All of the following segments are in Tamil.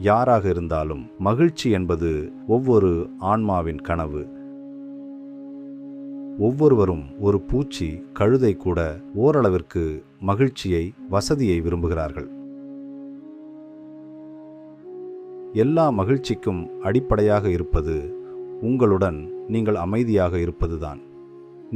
யாராக இருந்தாலும் மகிழ்ச்சி என்பது ஒவ்வொரு ஆன்மாவின் கனவு. ஒவ்வொருவரும், ஒரு பூச்சி, கழுதை கூட ஓரளவிற்கு மகிழ்ச்சியை, வசதியை விரும்புகிறார்கள். எல்லா மகிழ்ச்சிக்கும் அடிப்படையாக இருப்பது உங்களுடன் நீங்கள் அமைதியாக இருப்பதுதான்.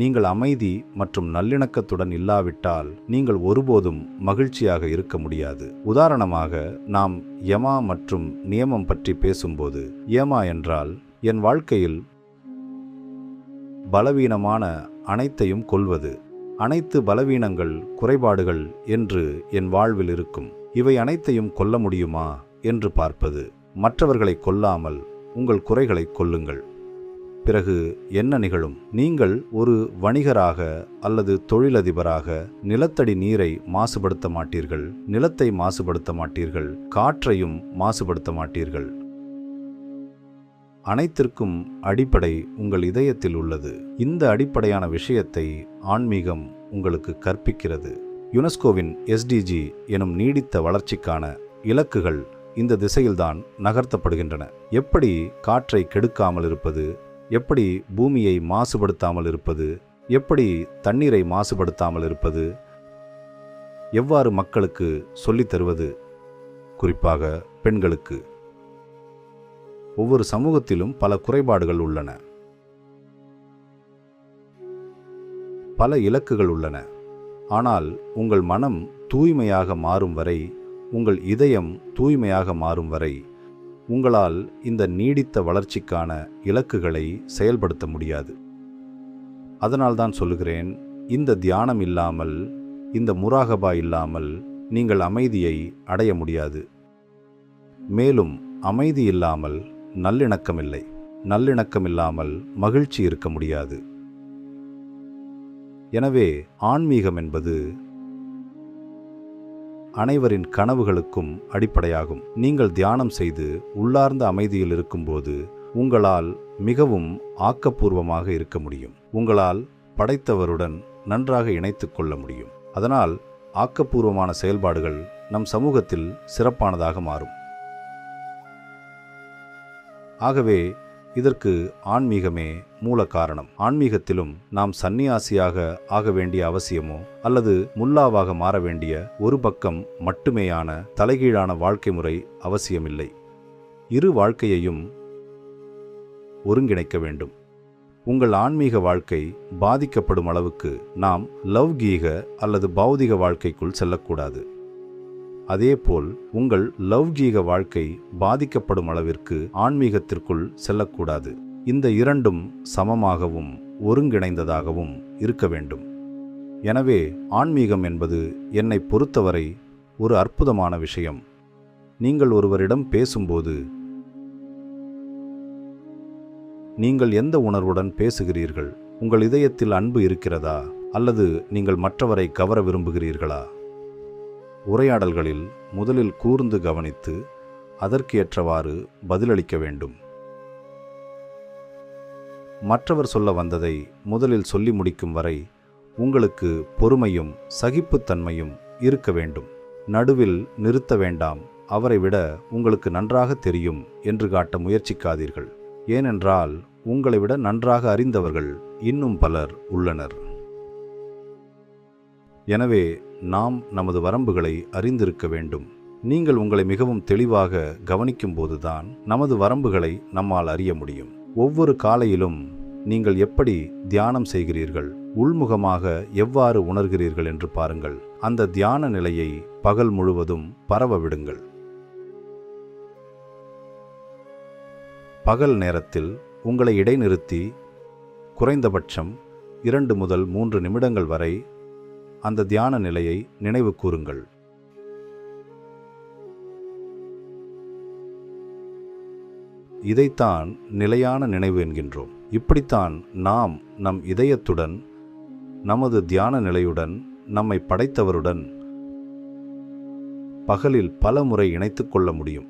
நீங்கள் அமைதி மற்றும் நல்லிணக்கத்துடன் இல்லாவிட்டால் நீங்கள் ஒருபோதும் மகிழ்ச்சியாக இருக்க முடியாது. உதாரணமாக, நாம் யமா மற்றும் நியமம் பற்றி பேசும்போது, யமா என்றால் என் வாழ்க்கையில் பலவீனமான அனைத்தையும் கொல்வது. அனைத்து பலவீனங்கள், குறைபாடுகள் என்று என் வாழ்வில் இருக்கும். இவை அனைத்தையும் கொல்ல முடியுமா என்று பார்ப்பது. மற்றவர்களை கொல்லாமல் உங்கள் குறைகளை கொல்லுங்கள். பிறகு என்ன நிகழும்? நீங்கள் ஒரு வணிகராக அல்லது தொழிலதிபராக நிலத்தடி நீரை மாசுபடுத்த மாட்டீர்கள், நிலத்தை மாசுபடுத்த மாட்டீர்கள், காற்றையும் மாசுபடுத்த மாட்டீர்கள். அனைத்திற்கும் அடிப்படை உங்கள் இதயத்தில் உள்ளது. இந்த அடிப்படையான விஷயத்தை ஆன்மீகம் உங்களுக்கு கற்பிக்கிறது. யுனெஸ்கோவின் SDG எனும் நீடித்த வளர்ச்சிக்கான இலக்குகள் இந்த திசையில்தான் நகர்த்தப்படுகின்றன. எப்படி காற்றை கெடுக்காமல் இருப்பது, எப்படி பூமியை மாசுபடுத்தாமல் இருப்பது, எப்படி தண்ணீரை மாசுபடுத்தாமல் இருப்பது, எவ்வாறு மக்களுக்கு சொல்லித் தருவது, குறிப்பாக பெண்களுக்கு. ஒவ்வொரு சமூகத்திலும் பல குறைபாடுகள் உள்ளன, பல இலக்குகள் உள்ளன. ஆனால் உங்கள் மனம் தூய்மையாக மாறும் வரை, உங்கள் இதயம் தூய்மையாக மாறும் வரை உங்களால் இந்த நீடித்த வளர்ச்சிக்கான இலக்குகளை செயல்படுத்த முடியாது. அதனால்தான் சொல்லுகிறேன், இந்த தியானம் இல்லாமல், இந்த முராகபா இல்லாமல் நீங்கள் அமைதியை அடைய முடியாது. மேலும் அமைதி இல்லாமல் நல்லிணக்கம் இல்லை, நல்லிணக்கம் இல்லாமல் மகிழ்ச்சி இருக்க முடியாது. எனவே ஆன்மீகம் என்பது அனைவரின் கனவுகளுக்கும் அடிப்படையாகும். நீங்கள் தியானம் செய்து உள்ளார்ந்த அமைதியில் இருக்கும்போது உங்களால் மிகவும் ஆக்கப்பூர்வமாக இருக்க முடியும். உங்களால் படைத்தவருடன் நன்றாக இணைத்து கொள்ள முடியும். அதனால் ஆக்கப்பூர்வமான செயல்பாடுகள் நம் சமூகத்தில் சிறப்பானதாக மாறும். ஆகவே இதற்கு ஆன்மீகமே மூல காரணம். ஆன்மீகத்திலும் நாம் சந்நியாசியாக ஆக வேண்டிய அவசியமோ அல்லது முல்லாவாக மாற வேண்டிய ஒரு பக்கம் மட்டுமேயான தலைகீழான வாழ்க்கை முறை அவசியமில்லை. இரு வாழ்க்கையையும் ஒருங்கிணைக்க வேண்டும். உங்கள் ஆன்மீக வாழ்க்கை பாதிக்கப்படும் அளவுக்கு நாம் லௌகீக அல்லது பௌதிக வாழ்க்கைக்குள் செல்லக்கூடாது. அதேபோல் உங்கள் லௌகீக வாழ்க்கை பாதிக்கப்படும் அளவிற்கு ஆன்மீகத்திற்குள் செல்லக்கூடாது. இந்த இரண்டும் சமமாகவும் ஒருங்கிணைந்ததாகவும் இருக்க வேண்டும். எனவே ஆன்மீகம் என்பது என்னை பொறுத்தவரை ஒரு அற்புதமான விஷயம். நீங்கள் ஒருவரிடம் பேசும்போது நீங்கள் எந்த உணர்வுடன் பேசுகிறீர்கள்? உங்கள் இதயத்தில் அன்பு இருக்கிறதா அல்லது நீங்கள் மற்றவரை கவர விரும்புகிறீர்களா? உரையாடல்களில் முதலில் கூர்ந்து கவனித்து அதற்கு ஏற்றவாறு பதிலளிக்க வேண்டும். மற்றவர் சொல்ல வந்ததை முதலில் சொல்லி முடிக்கும் வரை உங்களுக்கு பொறுமையும் சகிப்புத்தன்மையும் இருக்க வேண்டும். நடுவில் நிறுத்த வேண்டாம். அவரை விட உங்களுக்கு நன்றாக தெரியும் என்று காட்ட முயற்சிக்காதீர்கள். ஏனென்றால் உங்களை விட நன்றாக அறிந்தவர்கள் இன்னும் பலர் உள்ளனர். எனவே நாம் நமது வரம்புகளை அறிந்திருக்க வேண்டும். நீங்கள் உங்களை மிகவும் தெளிவாக கவனிக்கும் போதுதான் நமது வரம்புகளை நம்மால் அறிய முடியும். ஒவ்வொரு காலையிலும் நீங்கள் எப்படி தியானம் செய்கிறீர்கள், உள்முகமாக எவ்வாறு உணர்கிறீர்கள் என்று பாருங்கள். அந்த தியான நிலையை பகல் முழுவதும் பரவ விடுங்கள். பகல் நேரத்தில் உங்களை இடைநிறுத்தி குறைந்தபட்சம் 2 முதல் 3 நிமிடங்கள் வரை அந்த தியான நிலையை நினைவு கூறுங்கள். இதைத்தான் நிலையான நினைவு என்கின்றோம். இப்படித்தான் நாம் நம் இதயத்துடன், நமது தியான நிலையுடன், நம்மை படைத்தவருடன் பகலில் பல முறை இணைத்துக் கொள்ள முடியும்.